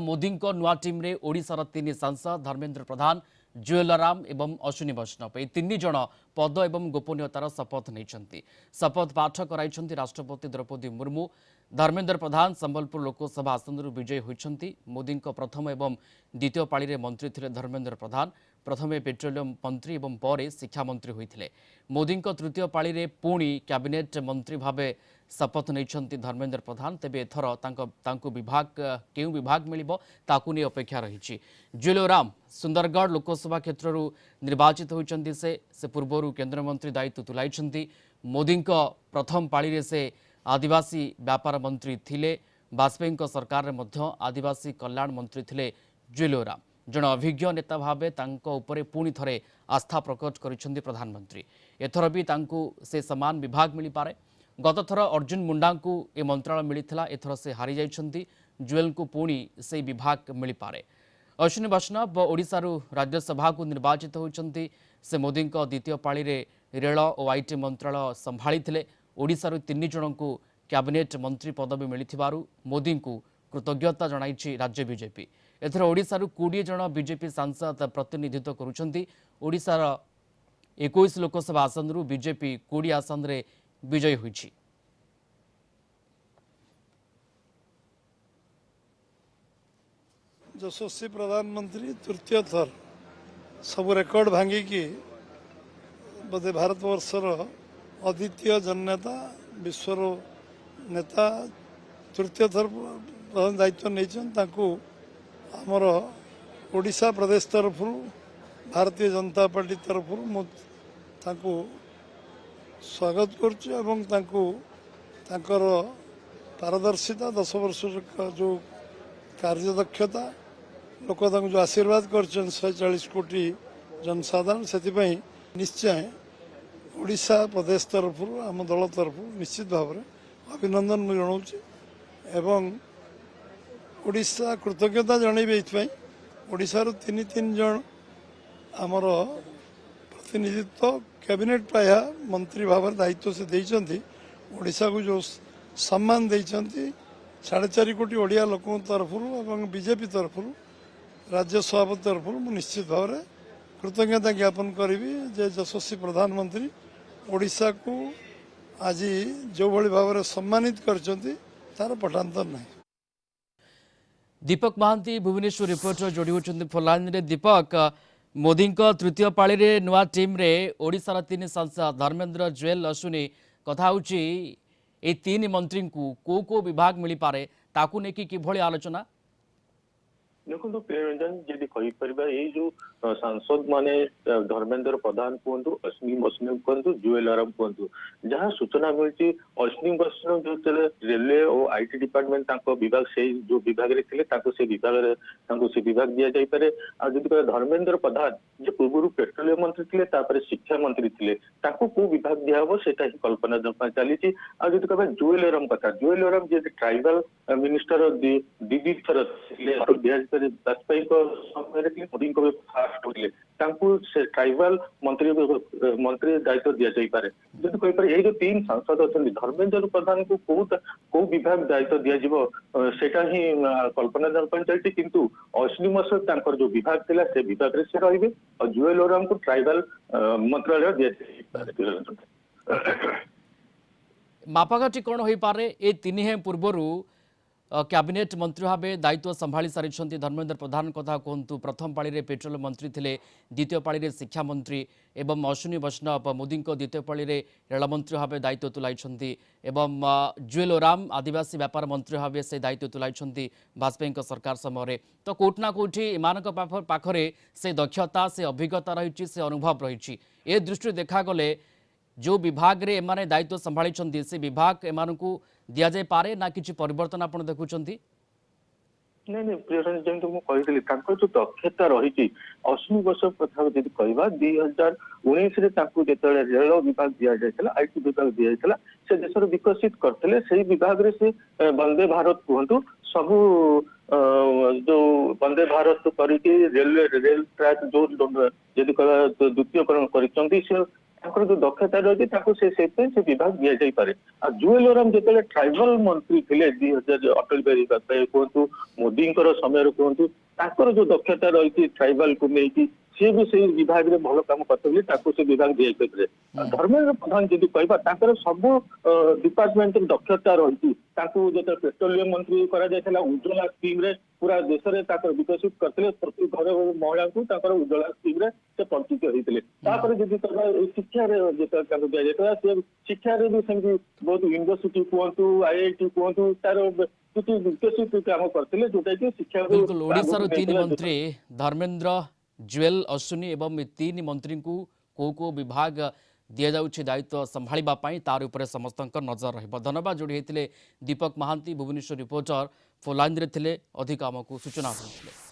मोदी नुआ टीम रे ओडिशार तीन सांसद धर्मेंद्र प्रधान जुएलराम एवं अश्विनी वैष्णव ये तीन जन पद एवं गोपनीयतार शपथ नहीं शपथ पाठ कराई राष्ट्रपति द्रौपदी मुर्मू धर्मेंद्र प्रधान संबलपुर लोकसभा आसन विजयी होती मोदी प्रथम एवं द्वितीय पाली मंत्री थे धर्मेंद्र प्रधान प्रथमे पेट्रोलियम मंत्री एवं पर शिक्षा मंत्री होते मोदी तृतीय पाली पुणी कैबिनेट मंत्री भाव शपथ नहीं धर्मेंद्र प्रधान तेबे एथर विभाग केउ विभाग मिलिबो ताकू नहीं अपेक्षा रही जुएलराम सुंदरगढ़ लोकसभा क्षेत्र निर्वाचित होती से पूर्व केन्द्रमंत्री दायित्व तुलाई मोदी प्रथम पाली से आदिवासी व्यापार मंत्री थिले वाजपेयी सरकार में मध्य आदिवासी कल्याण मंत्री थिले जुएलराम जन अभिज्ञ नेता भावे उपरे पुणी थरे आस्था प्रकट करिसेंती प्रधानमंत्री एथर भी से समान विभाग मिल पारे गत थर अर्जुन मुंडा को ए मंत्रालय मिलता एथर से हारी जाइछंती जुएल को पुणी से विभाग मिल पारे अश्विनी वैष्णव ओडिशा राज्यसभा को निर्वाचित होती से मोदी द्वितीय पाली रेल और आईटी मंत्रालय संभाली ओडिशा तीन जन को कैबिनेट मंत्री पदवी मिलिथिबारु मोदी को कृतज्ञता जणाइछि राज्य बीजेपी एथर ओडिशा 20 जन बीजेपी सांसद प्रतिनिधित्व करुछंती ओडिशार 21 लोकसभा आसन बीजेपी 20 आसन रे विजयी होइछि। यशस्वी प्रधानमंत्री तृतीय थर सब रेकर्ड भांगी की बोधे भारतवर्षर अद्वितीय जननेता विश्वर नेता तृतीय थर प्रधान दायित्व नहीं आमर ओडिशा प्रदेश तरफ भारतीय जनता पार्टी तरफ स्वागत कर पारदर्शिता 10 वर्ष जो कार्यदक्षता लोक जो आशीर्वाद कर 140 कोटी जनसाधारण से निश्चय ओडिशा प्रदेश तरफ आम दल तरफ निश्चित भाव में अभिनंदन मुझे जनाऊँगी एवं ओडिशा कृतज्ञता जनइबे ओडिशार तीन जन आमर प्रतिनिधित्व कैबिनेट प्राय मंत्री भाव दायित्व से देइचंती ओडिशा को जो सम्मान देइचंती 4.5 कोटी ओडिया लोकों तरफ एवं बीजेपी तरफ राज्य सभापति तरफ निश्चित भाव में कृतज्ञता ज्ञापन करी जे यशस्वी प्रधानमंत्री ओडिशा को आज जो भली भाव में सम्मानित करचंती तार पटांतर नहीं। दीपक महांती भुवनेश्वर रिपोर्टर जोड़ी होती फोनलाइन रे दीपक मोदी तृतीय पाली नुआ टीम रे ओडिशार तीन सांसद धर्मेंद्र जुएल अश्विनी कथा होची ए तीन मंत्री को विभाग मिल पारे ताकू नेकी किभली आलोचना देखो प्रियरंजन जदि कहीपर ये जो सांसद माने धर्मेंद्र प्रधान कहतु अश्विनी वैष्णव कहतु जुएलराम कहतु जहाँ सूचना मिली अश्विनी वैष्णव जो रेलवे और आईटी डिपार्टमेंट विभाग से जो विभाग से विभाग दि जापे आदि धर्मेंद्र प्रधान जो पूर्व पेट्रोलियम मंत्री थे शिक्षा मंत्री थे को विभाग दिहब से कल्पना चली आदि कह जुएलराम कथा जुएलराम जी ट्राइबल मिनिस्टर दीदी थर वाजपेयी समय मोदी फास्ट होते से ट्राइबल मंत्री दायित्व दि जापे जब कहीपर ये जो तीन सांसद अच्छा धर्मेंद्र प्रधान को कौ विभाग दायित्व दिजा ही कल्पना चलती किंतु अश्विनी वैष्णव जो विभाग थिला से विभाग से रहिबे और जुएलराम को ट्राइबल मंत्रालय दि मापाघाटी कौन हो पारे ए तीन हे पूर्वर कैबिनेट मंत्री भाव दायित्व संभाली सारी धर्मेंद्र प्रधान कथा कहतु प्रथम पाली पेट्रोल मंत्री थे द्वितीय पाली शिक्षा मंत्री एवं अश्विनी वैष्णव मोदी द्वितीय पाली रेलमंत्री भाव दायित्व तुलाई एवं जुएलराम आदिवासी व्यापार मंत्री भाव से दायित्व तुलाई वाजपेयी सरकार समय तो कोटना कोठी एमानक पाखरे से दक्षता से अभिज्ञता रही से अनुभव रही ए दृष्टि देखा जो विभाग रे एमाने दायित्व संभाली से विभाग एमान को दिया जाय पारे ना किछि परिवर्तन आपण देखुचंती नहीं नहीं प्रियरंजन जमी कही जो दक्षता रही अश्विनी वैष्णव कथा जब कह 2019 जो रेल विभाग दि जाता आईटी विभाग दि जाता से देश विकसित करते से विभाग से वंदे भारत कहतु सबू जो वंदे भारत करके रेल ट्रैक जो जदि कह द्वितीयकरण कर ତାଙ୍କର ଯୋଉ ଦକ୍ଷତା ରହିଛି ତାକୁ ସେଥିପାଇଁ ସେ ବିଭାଗ ଦିଆଯାଇପାରେ। ଆଉ ଜୁଏଲ ଓରାମ ଯେତେବେଳେ ଟ୍ରାଇବାଲ ମନ୍ତ୍ରୀ ଥିଲେ 2000 ଅଟଳ ବିହାରୀ ବାଜପେୟୀ କୁହନ୍ତୁ ମୋଦିଙ୍କର ସମୟରେ କୁହନ୍ତୁ ତାଙ୍କର ଯୋଉ ଦକ୍ଷତା ରହିଛି ଟ୍ରାଇବାଲକୁ ନେଇକି ସିଏ ବି ସେଇ ବିଭାଗରେ ଭଲ କାମ କରିଥିଲେ ବୋଲି ତାଙ୍କୁ ସେ ବିଭାଗ ଦିଆଯାଇପାରିଥିଲେ। ଧର୍ମେନ୍ଦ୍ର ପ୍ରଧାନ ଯଦି କହିବା ତାଙ୍କର ସବୁ ଡିପାର୍ଟମେଣ୍ଟର ଦକ୍ଷତା ରହିଛି। ତାଙ୍କୁ ଯେତେବେଳେ ପେଟ୍ରୋଲିୟମ ମନ୍ତ୍ରୀ କରାଯାଇଥିଲା ଉଜ୍ଜଳା ସ୍କିମରେ ପୁରା ଦେଶରେ ତାଙ୍କର ବିକଶିତ କରିଥିଲେ ପ୍ରତି ଘର ମହିଳାଙ୍କୁ ତାଙ୍କର ଉଜ୍ଜଳା ସ୍କିମରେ ସେ ପରିଚିତ ହେଇଥିଲେ। ତାପରେ ଯଦି କହିବା ଶିକ୍ଷାରେ ଯେତେବେଳେ ତାଙ୍କୁ ଦିଆଯାଇଥିଲା ସେ ଶିକ୍ଷାରେ ବି ସେମିତି ବହୁତ ୟୁନିଭର୍ସିଟି କୁହନ୍ତୁ IIT କୁହନ୍ତୁ ତାର କିଛି ବିକଶିତ କାମ କରିଥିଲେ ଯୋଉଟା କି ଶିକ୍ଷାକୁ बिल्कुल ओडिशार ଆଗକୁ तीन ନେଇଥିଲା। मंत्री धर्मेंद्र जुएल अश्विनी एवं तीन मंत्री को विभाग दि जाऊँगी दायित्व संभाळा तार उपरे समस्त नजर रहिबो। धन्यवाद जोड़ी होते दीपक महांती भुवनेश्वर रिपोर्टर फोलाइन रे थिले अधिक आमको सूचना देते।